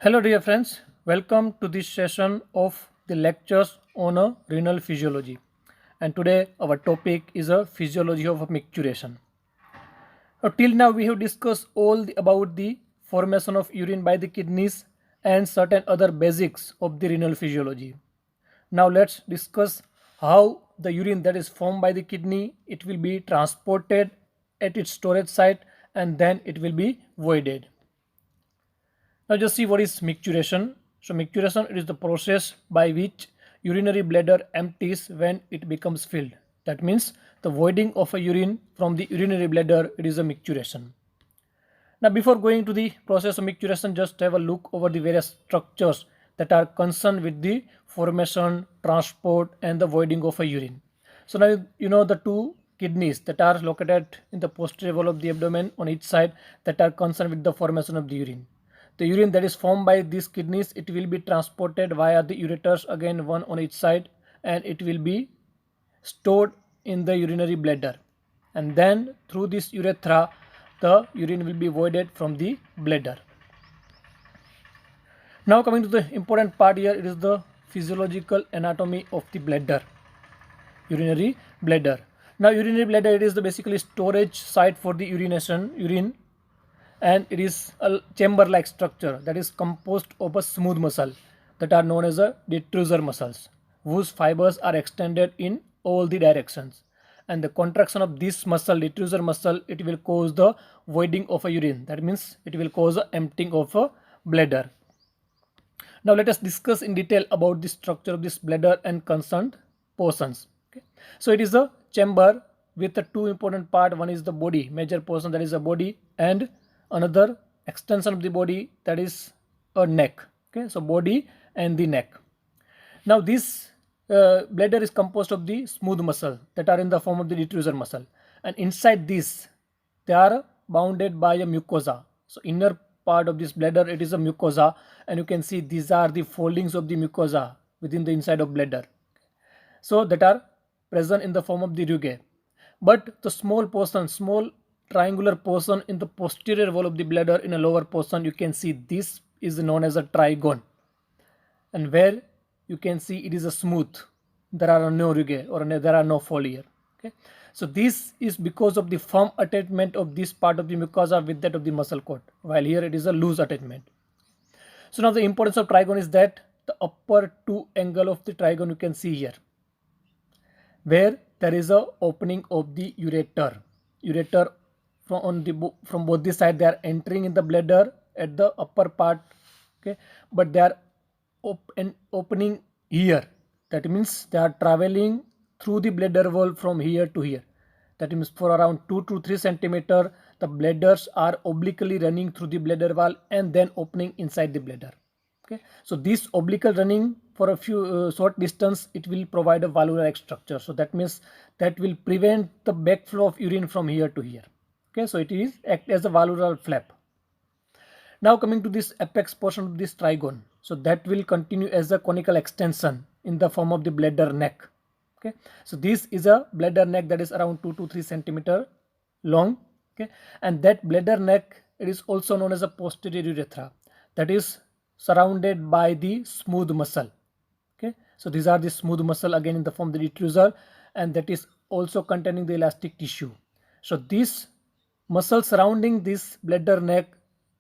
Hello, dear friends. Welcome to this session of the lectures on renal physiology. And today, our topic is a physiology of micturition. Till now, we have discussed about the formation of urine by the kidneys and certain other basics of the renal physiology. Now, let's discuss how the urine that is formed by the kidney it will be transported at its storage site and then it will be voided. Now just see what is micturition. So micturition it is the process by which urinary bladder empties when it becomes filled. That means the voiding of a urine from the urinary bladder it is a micturition. Now before going to the process of micturition, just have a look over the various structures that are concerned with the formation, transport and the voiding of a urine. So now you know the two kidneys that are located in the posterior wall of the abdomen on each side that are concerned with the formation of the urine. The urine that is formed by these kidneys it will be transported via the ureters, again one on each side, and it will be stored in the urinary bladder, and then through this urethra the urine will be voided from the bladder. Now coming to the important part here, it is the physiological anatomy of the bladder, urinary bladder. Now urinary bladder it is the basically storage site for the urine, and it is a chamber like structure that is composed of a smooth muscle that are known as a detrusor muscles, whose fibers are extended in all the directions, and the contraction of this muscle, detrusor muscle, it will cause the voiding of a urine. That means it will cause a emptying of a bladder. Now let us discuss in detail about the structure of this bladder and concerned portions. Okay. So it is a chamber with the two important part. One is the body, major portion, that is the body, and another extension of the body, that is a neck. Okay, so body and the neck. Now this bladder is composed of the smooth muscle that are in the form of the detrusor muscle, and inside this they are bounded by a mucosa. So inner part of this bladder it is a mucosa, and you can see these are the foldings of the mucosa within the inside of bladder, so that are present in the form of the rugae. But the small portion, small triangular portion in the posterior wall of the bladder in a lower portion, you can see this is known as a trigone, and where you can see it is a smooth, there are no rugae or there are no fold here. Okay, so this is because of the firm attachment of this part of the mucosa with that of the muscle cord, while here it is a loose attachment. So now the importance of trigone is that the upper two angle of the trigone you can see here, where there is a opening of the ureter from both the side, they are entering in the bladder at the upper part. Okay, but they are opening here, that means they are traveling through the bladder wall from here to here. That means for around 2 to 3 centimeter the bladders are obliquely running through the bladder wall and then opening inside the bladder. Okay, so this oblique running for a few short distance it will provide a valvular like structure, so that means that will prevent the backflow of urine from here to here. Okay, so it is act as a valvular flap. Now coming to this apex portion of this trigone, so that will continue as a conical extension in the form of the bladder neck. Okay, so this is a bladder neck that is around 2 to 3 centimeter long. Okay, and that bladder neck it is also known as a posterior urethra, that is surrounded by the smooth muscle. Okay, so these are the smooth muscle again in the form of the detrusor, and that is also containing the elastic tissue. So this muscle surrounding this bladder neck,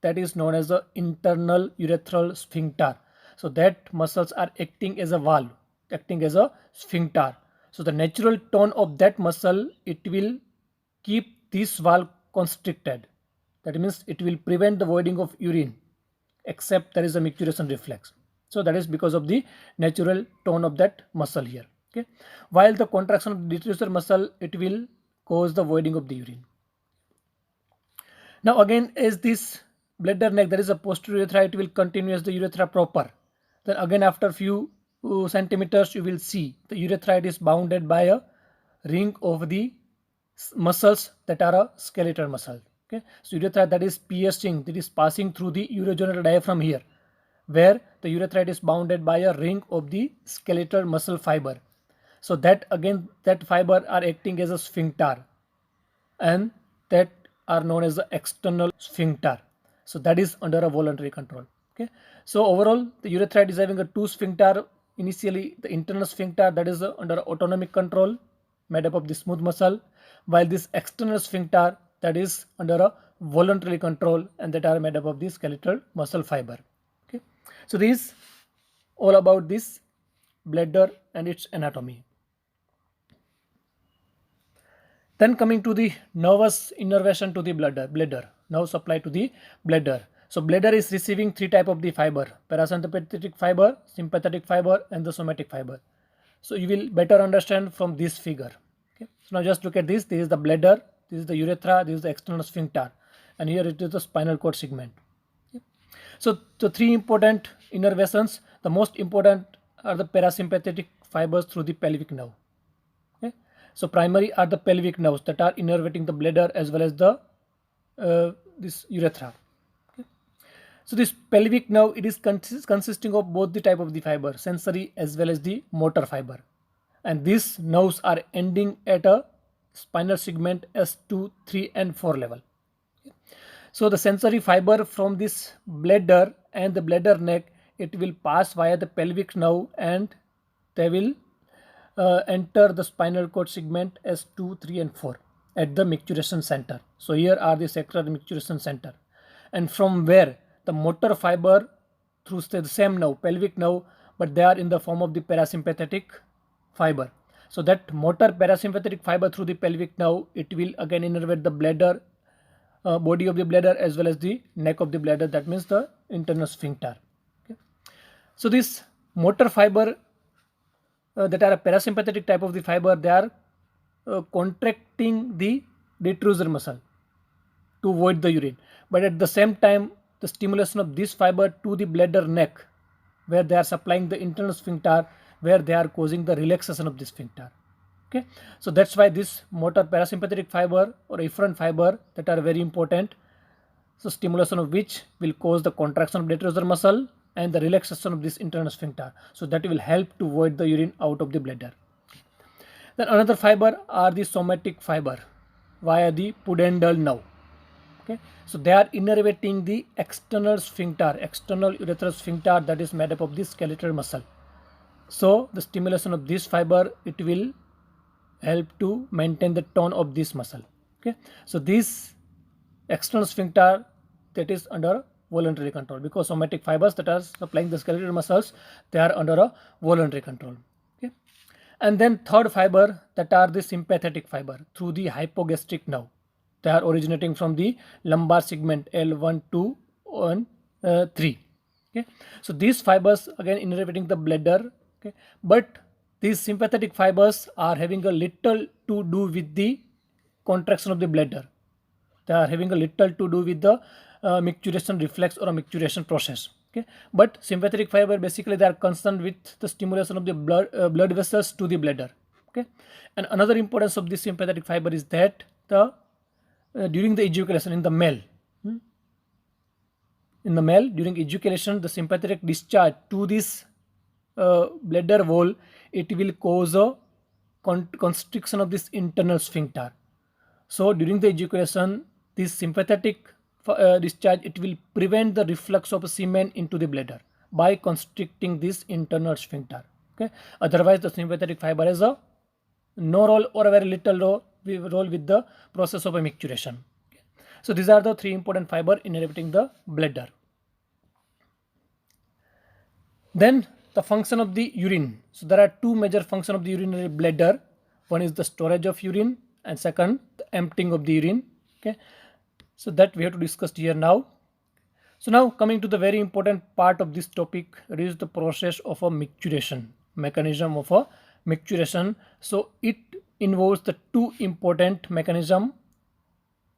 that is known as the internal urethral sphincter. So that muscles are acting as a valve, acting as a sphincter. So the natural tone of that muscle it will keep this valve constricted. That means it will prevent the voiding of urine except there is a micturition reflex. So that is because of the natural tone of that muscle here. Okay, while the contraction of the detrusor muscle it will cause the voiding of the urine. Now again, as this bladder neck there is a posterior urethra, it will continue as the urethra proper. Then again after few centimeters you will see the urethra it is bounded by a ring of the muscles that are a skeletal muscle. Okay, so urethra that is piercing, that is passing through the urogenital diaphragm here, where the urethra is bounded by a ring of the skeletal muscle fiber. So that again that fiber are acting as a sphincter, and that are known as the external sphincter. So that is under a voluntary control. Okay, so overall the urethra is having a two sphincter. Initially the internal sphincter that is under autonomic control made up of the smooth muscle, while this external sphincter that is under a voluntary control and that are made up of the skeletal muscle fiber. Okay, so this all about this bladder and its anatomy. Then coming to the nervous innervation to the bladder, nerve supply to the bladder. So bladder is receiving three type of the fiber: parasympathetic fiber, sympathetic fiber, and the somatic fiber. So you will better understand from this figure. Okay. So now just look at this. This is the bladder, this is the urethra, this is the external sphincter, and here it is the spinal cord segment. Okay. So the three important innervations, the most important are the parasympathetic fibers through the pelvic nerve. Okay. So primary are the pelvic nerves that are innervating the bladder as well as the this urethra. Okay. So this pelvic nerve, it is consisting of both the type of the fiber, sensory as well as the motor fiber, and these nerves are ending at a spinal segment S2, 3 and 4 level. Okay. So the sensory fiber from this bladder and the bladder neck, it will pass via the pelvic nerve and they will enter the spinal cord segment S2, 3 and 4 at the micturition center. So here are the sacral micturition center, and from where the motor fiber through the same nerve, pelvic nerve, but they are in the form of the parasympathetic fiber. So that motor parasympathetic fiber through the pelvic nerve, it will again innervate the bladder, body of the bladder as well as the neck of the bladder, that means the internal sphincter. Okay. So this motor fiber that are a parasympathetic type of the fiber, they are contracting the detrusor muscle to void the urine, but at the same time the stimulation of this fiber to the bladder neck, where they are supplying the internal sphincter, where they are causing the relaxation of the sphincter. Okay, so that's why this motor parasympathetic fiber or efferent fiber that are very important. So stimulation of which will cause the contraction of detrusor muscle and the relaxation of this internal sphincter. So that will help to void the urine out of the bladder. Then another fiber are the somatic fiber via the pudendal nerve. Okay, so they are innervating the external sphincter, external urethral sphincter that is made up of the skeletal muscle. So the stimulation of this fiber, it will help to maintain the tone of this muscle. Okay, so this external sphincter that is under voluntary control, because somatic fibers that are supplying the skeletal muscles, they are under a voluntary control. Okay, and then third fiber that are the sympathetic fiber through the hypogastric nerve. They are originating from the lumbar segment L1, 2 and 3. Okay, so these fibers again innervating the bladder. Okay, but these sympathetic fibers are having a little to do with the contraction of the bladder. They are having a little to do with the micturition reflex or a micturition process. Okay, but sympathetic fiber basically they are concerned with the stimulation of the blood vessels to the bladder. Okay, and another importance of this sympathetic fiber is that the during the ejaculation in the male, during ejaculation, the sympathetic discharge to this bladder wall, it will cause a constriction of this internal sphincter. So during the ejaculation, this sympathetic discharge, it will prevent the reflux of semen into the bladder by constricting this internal sphincter. Okay, otherwise the sympathetic fiber has a no role or a very little role with the process of a micturition. Okay. So these are the three important fiber innervating the bladder. Then the function of the urine. So there are two major functions of the urinary bladder. One is the storage of urine and second the emptying of the urine. Okay, so that we have to discuss here now. So now coming to the very important part of this topic, it is the process of a micturition, mechanism of a micturition. So it involves the two important mechanism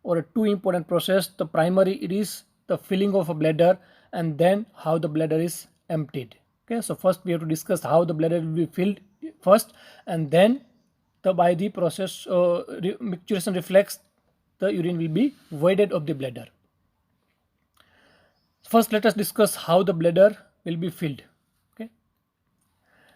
or a two important process. The primary, it is the filling of a bladder, and then how the bladder is emptied. Okay, so first we have to discuss how the bladder will be filled first, and then by the process micturition reflex, the urine will be voided of the bladder. First let us discuss how the bladder will be filled. Okay,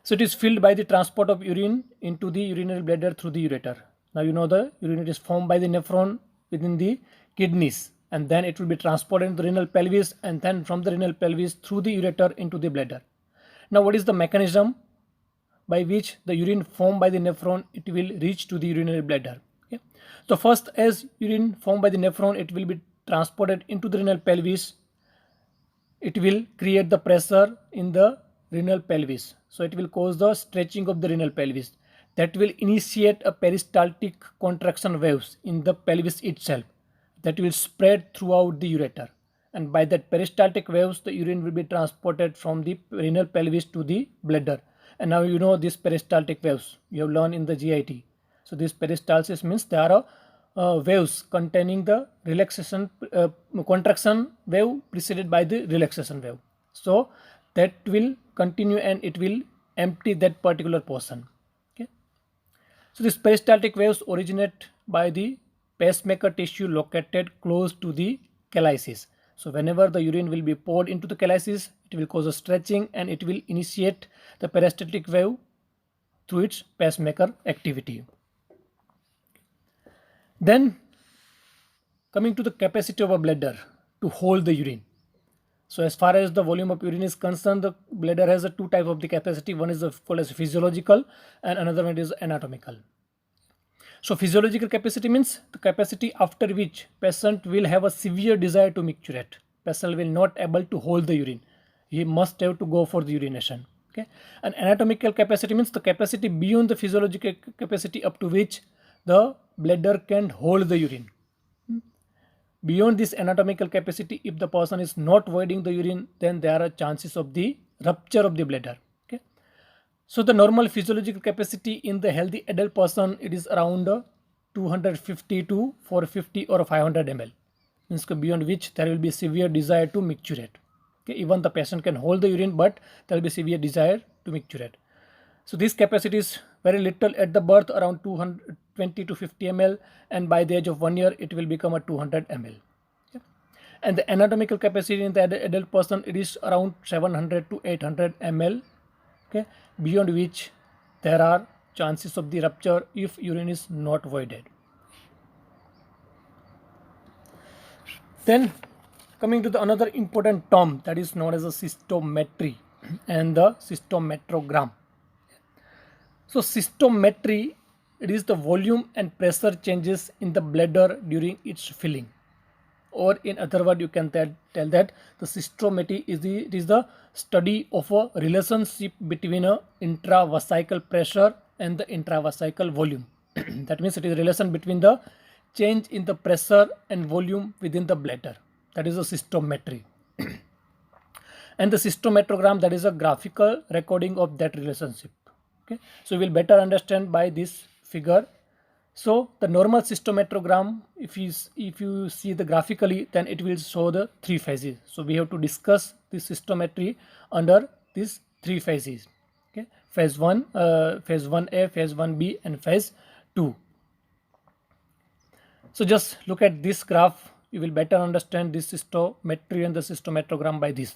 so it is filled by the transport of urine into the urinary bladder through the ureter. Now you know the urine is formed by the nephron within the kidneys. and then it will be transported into the renal pelvis, and then from the renal pelvis through the ureter into the bladder. Now, what is the mechanism by which the urine formed by the nephron it will reach to the urinary bladder? Okay. So first, as urine formed by the nephron, it will be transported into the renal pelvis. It will create the pressure in the renal pelvis, so it will cause the stretching of the renal pelvis. That will initiate a peristaltic contraction waves in the pelvis itself, that will spread throughout the ureter, and by that peristaltic waves the urine will be transported from the renal pelvis to the bladder. And now you know these peristaltic waves, you have learned in the GIT. So this peristalsis means there are waves containing the relaxation contraction wave preceded by the relaxation wave. So that will continue and it will empty that particular portion. Okay. So these peristaltic waves originate by the pacemaker tissue located close to the calyces. So whenever the urine will be poured into the calyces, it will cause a stretching and it will initiate the peristaltic wave through its pacemaker activity. Then coming to the capacity of a bladder to hold the urine. So as far as the volume of urine is concerned, the bladder has a two type of the capacity. One is called as physiological and another one is anatomical. So physiological capacity means the capacity after which patient will have a severe desire to micturate. Patient will not able to hold the urine. He must have to go for the urination. Okay. And anatomical capacity means the capacity beyond the physiological capacity up to which the bladder can hold the urine. Beyond this anatomical capacity, if the person is not voiding the urine, then there are chances of the rupture of the bladder. Okay. So the normal physiological capacity in the healthy adult person, it is around 250 to 450 or 500 ml. Means beyond which there will be severe desire to micturate. Okay. Even the patient can hold the urine, but there will be severe desire to micturate. So this capacity is very little at the birth, around 220 to 50 ml, and by the age of 1 year it will become a 200 ml. Okay. And the anatomical capacity in the adult person, it is around 700 to 800 ml. Okay. Beyond which there are chances of the rupture if urine is not voided. Then coming to the another important term, that is known as a cystometry and the cystometrogram. So cystometry, it is the volume and pressure changes in the bladder during its filling. Or in other words, you can tell that the cystometry is the study of a relationship between a intravesical pressure and the intravesical volume. That means it is a relation between the change in the pressure and volume within the bladder. That is a cystometry. And the cystometrogram, that is a graphical recording of that relationship. Okay. So we will better understand by this figure. So the normal cystometrogram, if you see the graphically, then it will show the three phases. So we have to discuss this cystometry under these three phases. Okay. Phase 1, phase 1A, phase 1B, and phase 2. So just look at this graph. You will better understand this cystometry and the cystometrogram by this.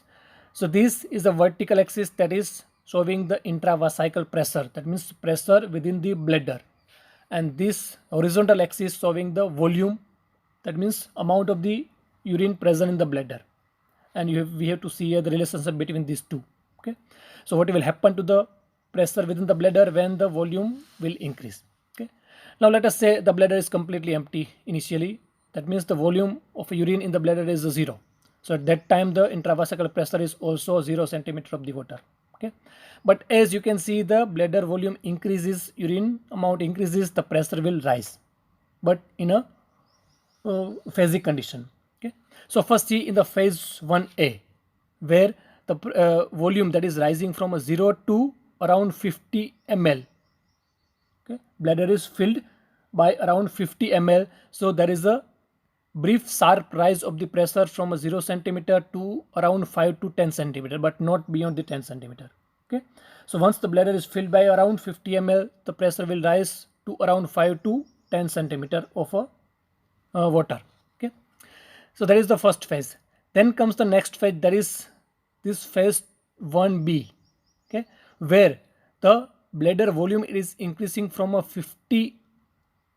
So this is the vertical axis, that is showing the intravesical pressure, that means pressure within the bladder, and this horizontal axis showing the volume, that means amount of the urine present in the bladder, and we have to see here the relationship between these two. Okay. So what will happen to the pressure within the bladder when the volume will increase? Okay. Now let us say the bladder is completely empty initially, that means the volume of urine in the bladder is 0. So at that time the intravesical pressure is also 0 centimeter of the water. Okay. But as you can see, the bladder volume increases, urine amount increases, the pressure will rise, but in a phasic condition. Okay. So first see in the phase 1A, where the volume that is rising from a 0 to around 50 ml. Okay. Bladder is filled by around 50 ml. So there is a brief sharp rise of the pressure from a 0 centimeter to around 5 to 10 centimeter, but not beyond the 10 centimeter. Okay. So once the bladder is filled by around 50 ml, the pressure will rise to around 5 to 10 centimeter of water. Okay. So that is the first phase. Then comes the next phase, that is this phase 1B. Okay. Where the bladder volume is increasing from a 50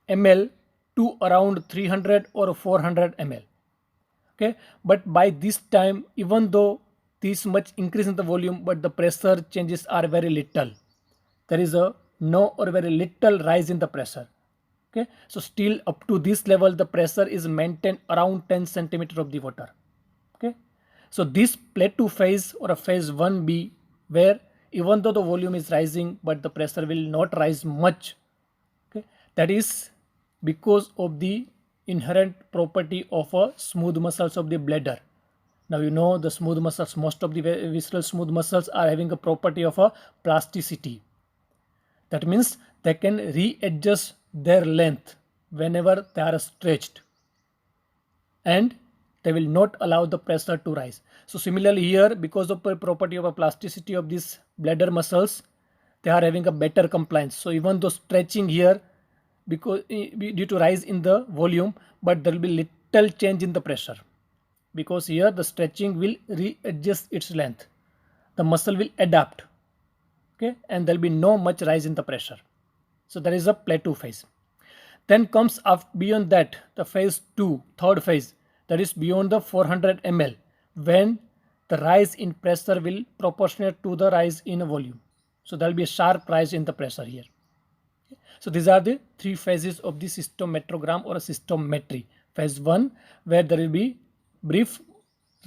ml to around 300 or 400 ml. Okay, but by this time, even though this much increase in the volume, but the pressure changes are very little. There is a no or very little rise in the pressure. Okay, so still up to this level, the pressure is maintained around 10 centimeter of the water. Okay, so this plateau phase or a phase 1b, where even though the volume is rising, but the pressure will not rise much. Okay, that is because of the inherent property of a smooth muscles of the bladder. Now you know the smooth muscles, most of the visceral smooth muscles are having a property of a plasticity. That means they can readjust their length whenever they are stretched, and they will not allow the pressure to rise. So similarly here, because of the property of a plasticity of these bladder muscles, they are having a better compliance. So even though stretching here, because due to rise in the volume, but there will be little change in the pressure, because here the stretching will readjust its length. The muscle will adapt. Okay, and there will be no much rise in the pressure. So there is a plateau phase. Then comes beyond that the phase 2, third phase, that is beyond the 400 ml, when the rise in pressure will proportionate to the rise in volume. So there will be a sharp rise in the pressure here. So these are the three phases of the systometrogram or a systometry. Phase 1, where there will be brief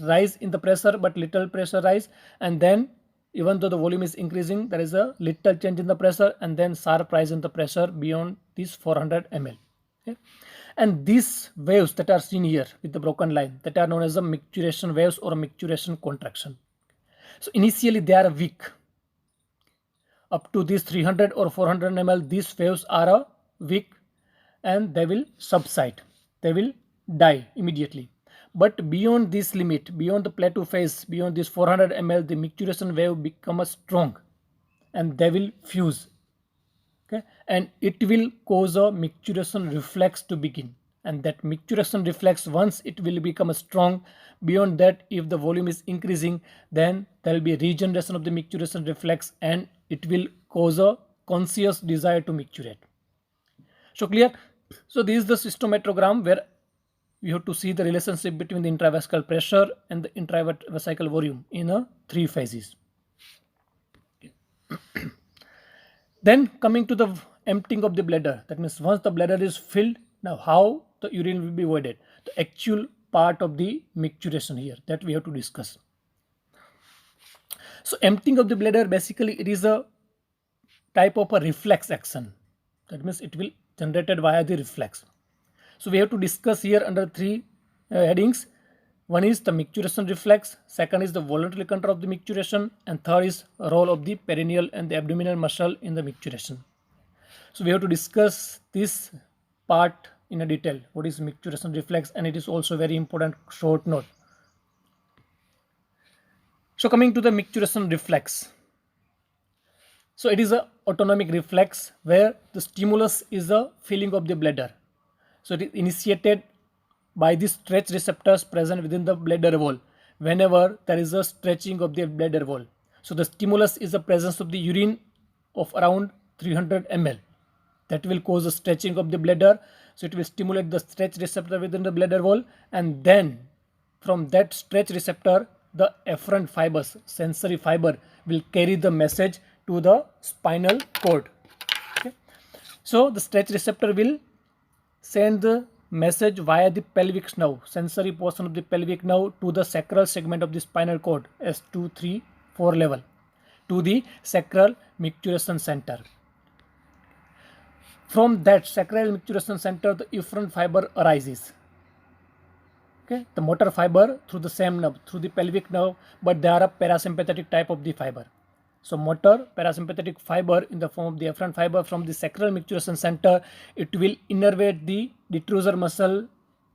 rise in the pressure but little pressure rise, and then even though the volume is increasing, there is a little change in the pressure, and then sharp rise in the pressure beyond this 400 ml. Okay? And these waves that are seen here with the broken line, that are known as the micturition waves or micturition contraction. So initially they are weak. Up to this 300 or 400 ml, these waves are weak and they will subside. They will die immediately. But beyond this limit, beyond the plateau phase, beyond this 400 ml, the micturition wave becomes strong and they will fuse. Okay, and it will cause a micturition reflex to begin. And that micturition reflex, once it will become strong, beyond that, if the volume is increasing, then there will be regeneration of the micturition reflex and it will cause a conscious desire to micturate. So clear? So this is the systometrogram, where you have to see the relationship between the intravesical pressure and the intravesical volume in a 3 phases. Then coming to the emptying of the bladder, that means once the bladder is filled, now how the urine will be voided, the actual part of the micturition here that we have to discuss. So emptying of the bladder, basically it is a type of a reflex action. That means it will generated via the reflex. So we have to discuss here under 3 headings. One is the micturition reflex, second is the voluntary control of the micturition, and third is role of the perineal and the abdominal muscle in the micturition. So we have to discuss this part in a detail. What is micturition reflex, and it is also very important short note. So coming to the micturition reflex. So it is a autonomic reflex where the stimulus is the filling of the bladder. So it is initiated by the stretch receptors present within the bladder wall whenever there is a stretching of the bladder wall. So the stimulus is the presence of the urine of around 300 ml. That will cause a stretching of the bladder. So it will stimulate the stretch receptor within the bladder wall, and then from that stretch receptor, the efferent fibers, sensory fiber, will carry the message to the spinal cord. Okay. So the stretch receptor will send the message via the pelvic nerve, sensory portion of the pelvic nerve, to the sacral segment of the spinal cord, S2, 3, 4 level, to the sacral micturition center. From that sacral micturition center, the efferent fiber arises. Okay, the motor fiber through the same nerve, through the pelvic nerve, but they are a parasympathetic type of the fiber. So motor parasympathetic fiber in the form of the efferent fiber from the sacral micturition center, it will innervate the detrusor muscle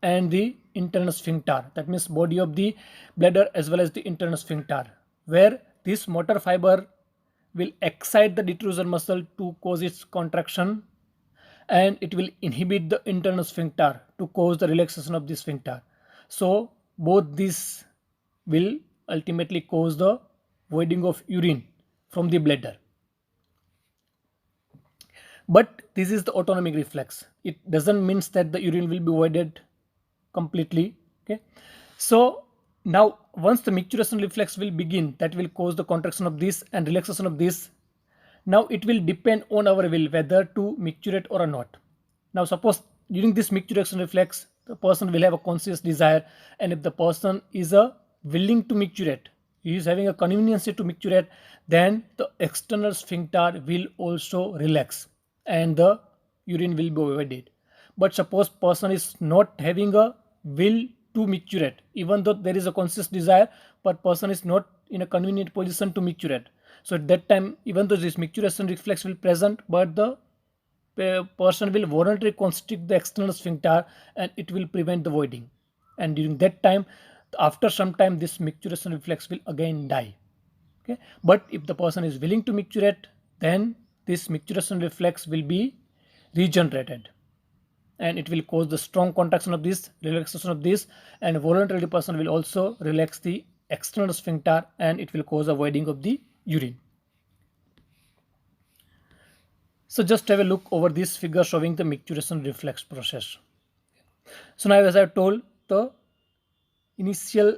and the internal sphincter. That means body of the bladder as well as the internal sphincter, where this motor fiber will excite the detrusor muscle to cause its contraction, and it will inhibit the internal sphincter to cause the relaxation of the sphincter. So both these will ultimately cause the voiding of urine from the bladder. But this is the autonomic reflex. It doesn't mean that the urine will be voided completely. Okay. So now once the micturition reflex will begin, that will cause the contraction of this and relaxation of this. Now it will depend on our will whether to micturate or not. Now suppose during this micturition reflex, the person will have a conscious desire, and if the person is willing to micturate, he is having a convenience to micturate, then the external sphincter will also relax and the urine will be avoided. But suppose person is not having a will to micturate, even though there is a conscious desire, but person is not in a convenient position to micturate. So at that time, even though this micturition reflex will present, but the person will voluntarily constrict the external sphincter and it will prevent the voiding. And during that time, after some time, this micturition reflex will again die. Okay, but if the person is willing to micturate, then this micturition reflex will be regenerated and it will cause the strong contraction of this, relaxation of this, and voluntarily person will also relax the external sphincter and it will cause a voiding of the urine. So just have a look over this figure showing the micturition reflex process. So now as I have told, the initial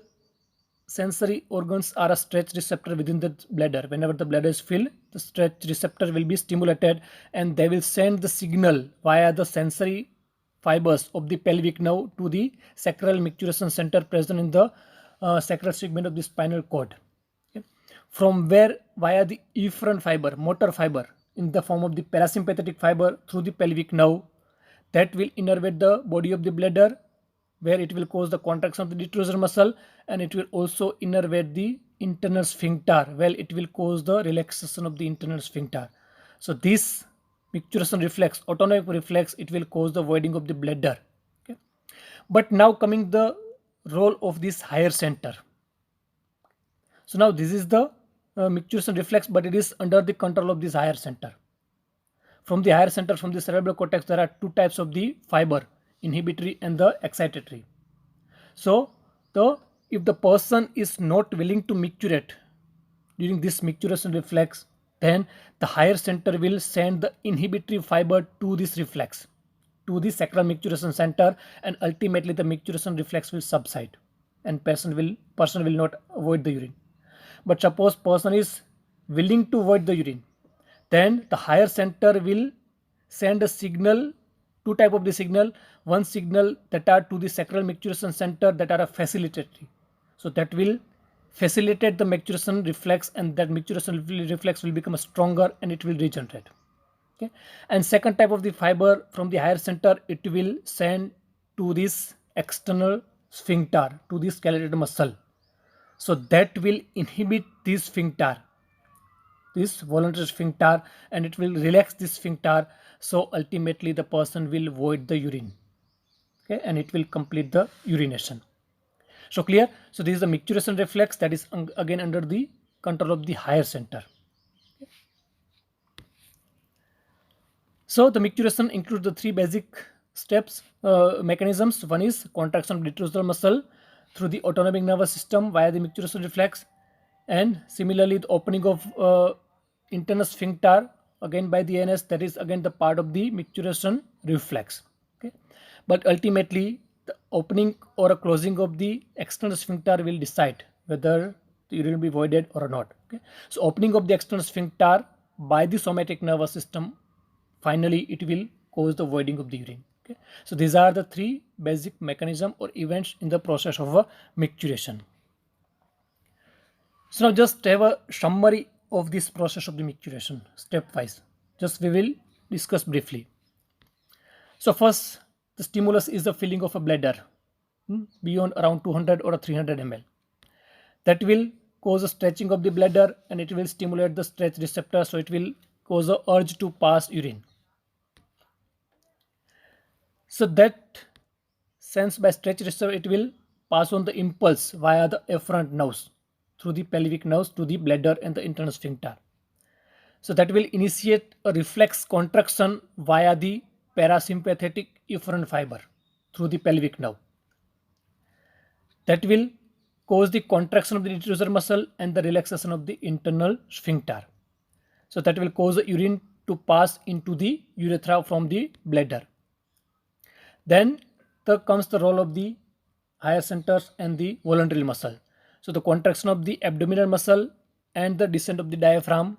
sensory organs are a stretch receptor within the bladder. Whenever the bladder is filled, the stretch receptor will be stimulated and they will send the signal via the sensory fibers of the pelvic nerve to the sacral micturition center present in the sacral segment of the spinal cord. Okay. From where via the efferent fiber, motor fiber in the form of the parasympathetic fiber through the pelvic nerve that will innervate the body of the bladder, where it will cause the contraction of the detrusor muscle and it will also innervate the internal sphincter. Well, it will cause the relaxation of the internal sphincter. So this micturition reflex, autonomic reflex, it will cause the voiding of the bladder. Okay. But now coming the role of this higher center. So now this is the micturition reflex, but it is under the control of this higher center. From the higher center, from the cerebral cortex, there are two types of the fiber, inhibitory and the excitatory. So if the person is not willing to micturate during this micturition reflex, then the higher center will send the inhibitory fiber to this reflex, to the sacral micturition center, and ultimately the micturition reflex will subside and person will not avoid the urine. But suppose person is willing to avoid the urine, then the higher center will send a signal, two type of the signal. One signal that are to the sacral micturition center that are a facilitatory, so that will facilitate the micturition reflex and that micturition reflex will become stronger and it will regenerate. Okay. And second type of the fiber from the higher center, it will send to this external sphincter, to the skeletal muscle, so that will inhibit this sphincter, this voluntary sphincter, and it will relax this sphincter, so ultimately the person will void the urine. Okay, and it will complete the urination. So clear? So this is the micturition reflex that is again under the control of the higher center. Okay. So the micturition includes the three basic steps, mechanisms. One is contraction of detrusor muscle through the autonomic nervous system via the micturition reflex, and similarly the opening of internal sphincter again by the ANS, that is again the part of the micturition reflex. Okay. But ultimately the opening or a closing of the external sphincter will decide whether the urine will be voided or not. Okay. So opening of the external sphincter by the somatic nervous system, finally it will cause the voiding of the urine. Okay. So these are the three basic mechanism or events in the process of a micturition. So now just have a summary of this process of the micturition stepwise. Just we will discuss briefly. So first, the stimulus is the filling of a bladder beyond around 200 or 300 ml. That will cause a stretching of the bladder and it will stimulate the stretch receptor, so it will cause a urge to pass urine. So that sense by stretch receptor, it will pass on the impulse via the efferent nerves through the pelvic nerves to the bladder and the internal sphincter. So that will initiate a reflex contraction via the parasympathetic efferent fiber through the pelvic nerve. That will cause the contraction of the detrusor muscle and the relaxation of the internal sphincter. So that will cause the urine to pass into the urethra from the bladder. Then there comes the role of the higher centers and the voluntary muscle. So the contraction of the abdominal muscle and the descent of the diaphragm,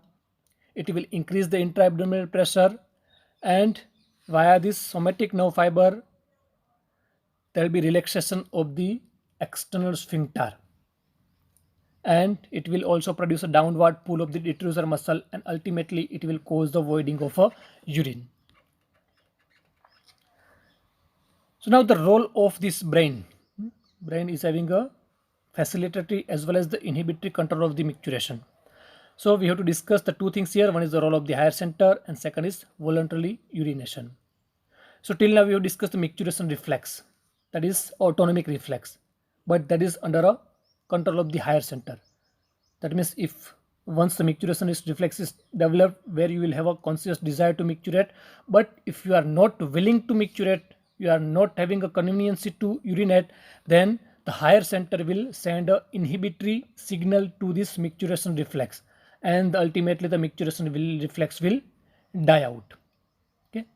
it will increase the intra-abdominal pressure, and via this somatic nerve fiber there will be relaxation of the external sphincter, and it will also produce a downward pull of the detrusor muscle, and ultimately it will cause the voiding of a urine. So now the role of this brain. Brain is having a facilitatory as well as the inhibitory control of the micturition. So we have to discuss the two things here. One is the role of the higher center and second is voluntarily urination. So till now we have discussed the micturition reflex, that is autonomic reflex, but that is under a control of the higher center. That means if once the micturition reflex is developed where you will have a conscious desire to micturate, but if you are not willing to micturate, you are not having a convenience to urinate, then the higher center will send a inhibitory signal to this micturition reflex, and ultimately the micturition reflex will die out. Okay,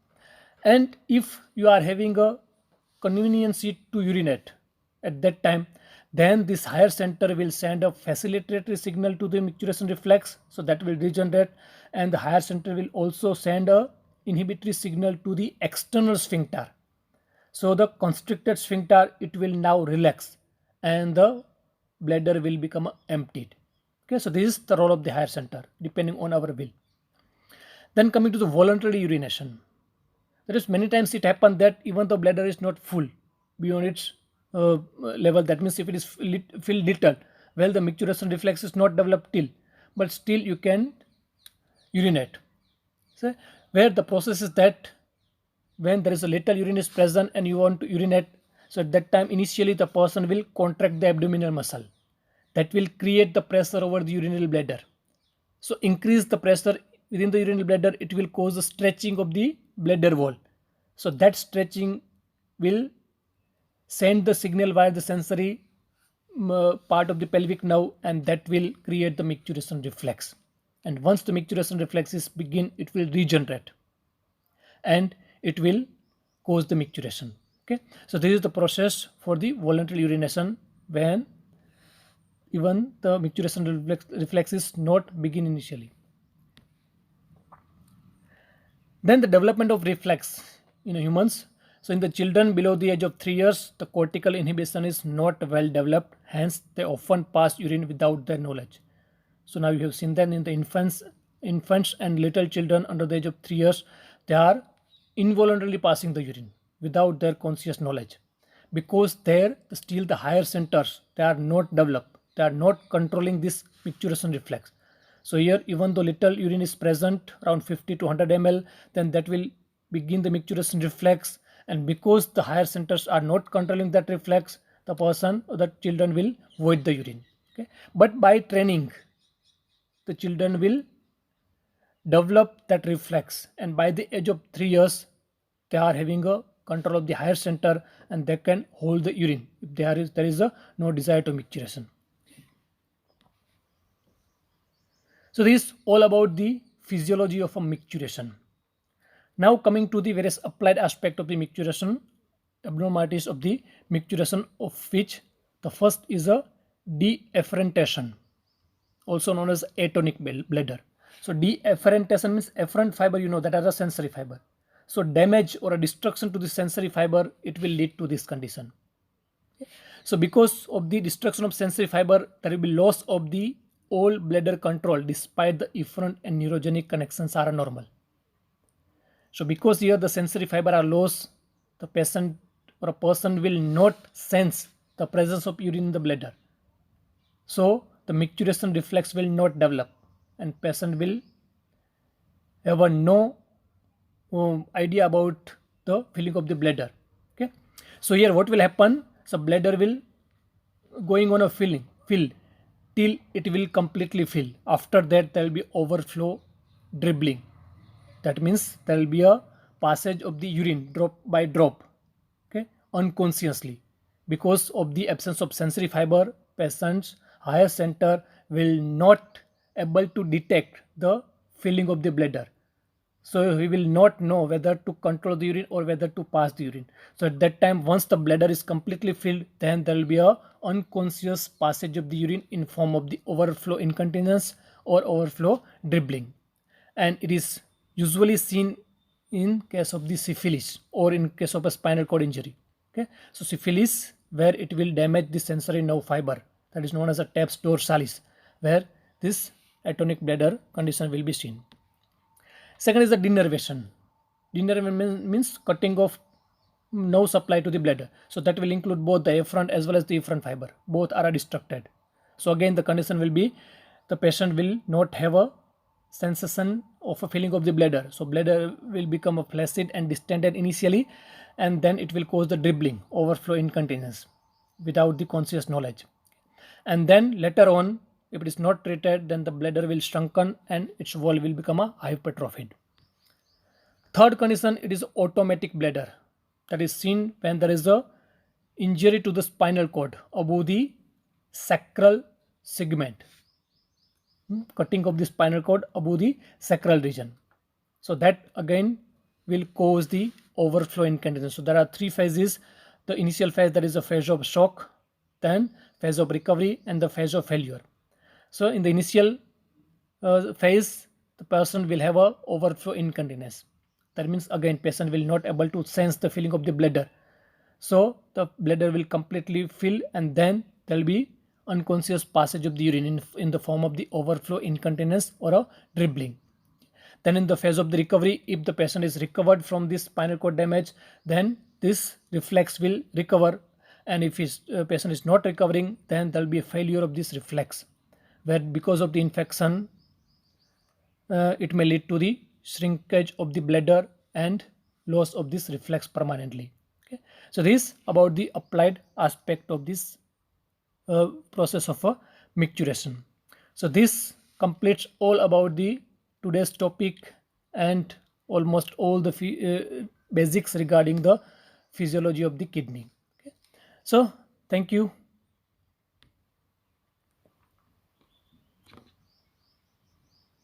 and if you are having a convenience to urinate at that time, then this higher center will send a facilitatory signal to the micturition reflex, so that will regenerate, and the higher center will also send a inhibitory signal to the external sphincter. So the constricted sphincter, it will now relax and the bladder will become emptied. Okay, so this is the role of the higher center depending on our will. Then coming to the voluntary urination, there is many times it happens that even the bladder is not full beyond its level, that means if it is filled little, well, the micturition reflex is not developed till, but still you can urinate. So where the process is that when there is a little urine is present and you want to urinate, so at that time initially the person will contract the abdominal muscle, that will create the pressure over the urinary bladder. So increase the pressure within the urinary bladder, it will cause the stretching of the bladder wall. So that stretching will send the signal via the sensory part of the pelvic nerve, and that will create the micturition reflex. And once the micturition reflexes begin, it will regenerate and it will cause the micturition. Okay, so this is the process for the voluntary urination when even the micturition reflex is not begin initially. Then the development of reflex in humans. So in the children below the age of 3 years, the cortical inhibition is not well developed, hence they often pass urine without their knowledge. So now you have seen that in the infants and little children under the age of 3 years, they are involuntarily passing the urine without their conscious knowledge, because there still the higher centers, they are not developed, they are not controlling this micturition reflex. So here even though little urine is present around 50 to 100 ml, then that will begin the micturition reflex, and because the higher centers are not controlling that reflex, the person or the children will void the urine. Okay, but by training the children will develop that reflex, and by the age of 3 years they are having a control of the higher center and they can hold the urine if there is no desire to micturition. So this is all about the physiology of a micturition. Now coming to the various applied aspect of the micturition, abnormalities of the micturition, of which the first is a deafferentation, also known as atonic bladder. So deafferentation means afferent fiber, you know, that are a sensory fiber. So damage or a destruction to the sensory fiber, it will lead to this condition. So because of the destruction of sensory fiber, there will be loss of the all bladder control despite the efferent and neurogenic connections are normal. So because here the sensory fiber are lost, the patient or a person will not sense the presence of urine in the bladder. So the micturition reflex will not develop and patient will have no idea about the filling of the bladder. Okay, so here what will happen? So bladder will going on a fill till it will completely fill. After that there will be overflow dribbling. That means there will be a passage of the urine drop by drop, okay, unconsciously. Because of the absence of sensory fiber, patient's higher center will not able to detect the filling of the bladder. So he will not know whether to control the urine or whether to pass the urine. So at that time, once the bladder is completely filled, then there will be a unconscious passage of the urine in form of the overflow incontinence or overflow dribbling. And it is usually seen in case of the syphilis or in case of a spinal cord injury. Okay, so syphilis, where it will damage the sensory nerve fiber, that is known as a taps dorsalis, where this atonic bladder condition will be seen. Second is the denervation. Denervation means cutting off no supply to the bladder. So that will include both the afferent as well as the efferent fiber. Both are destructed. So again, the condition will be the patient will not have a sensation of a filling of the bladder. So bladder will become a flaccid and distended initially, and then it will cause the dribbling, overflow incontinence without the conscious knowledge. And then later on, if it is not treated, then the bladder will shrunken and its wall will become a hypertrophied. Third condition, it is automatic bladder, that is seen when there is a injury to the spinal cord above the sacral segment. Cutting of the spinal cord above the sacral region. So that again will cause the overflow incontinence. So there are three phases. The initial phase, that is the phase of shock, then phase of recovery, and the phase of failure. So in the initial phase, the person will have a overflow incontinence. That means again patient will not able to sense the filling of the bladder. So the bladder will completely fill, and then there will be unconscious passage of the urine in the form of the overflow incontinence or a dribbling. Then in the phase of the recovery, if the patient is recovered from this spinal cord damage, then this reflex will recover. And if his patient is not recovering, then there will be a failure of this reflex, where because of the infection, it may lead to the shrinkage of the bladder and loss of this reflex permanently. Okay. So this about the applied aspect of this process of a micturition. So this completes all about the today's topic and almost all the basics regarding the physiology of the kidney. Okay. So thank you.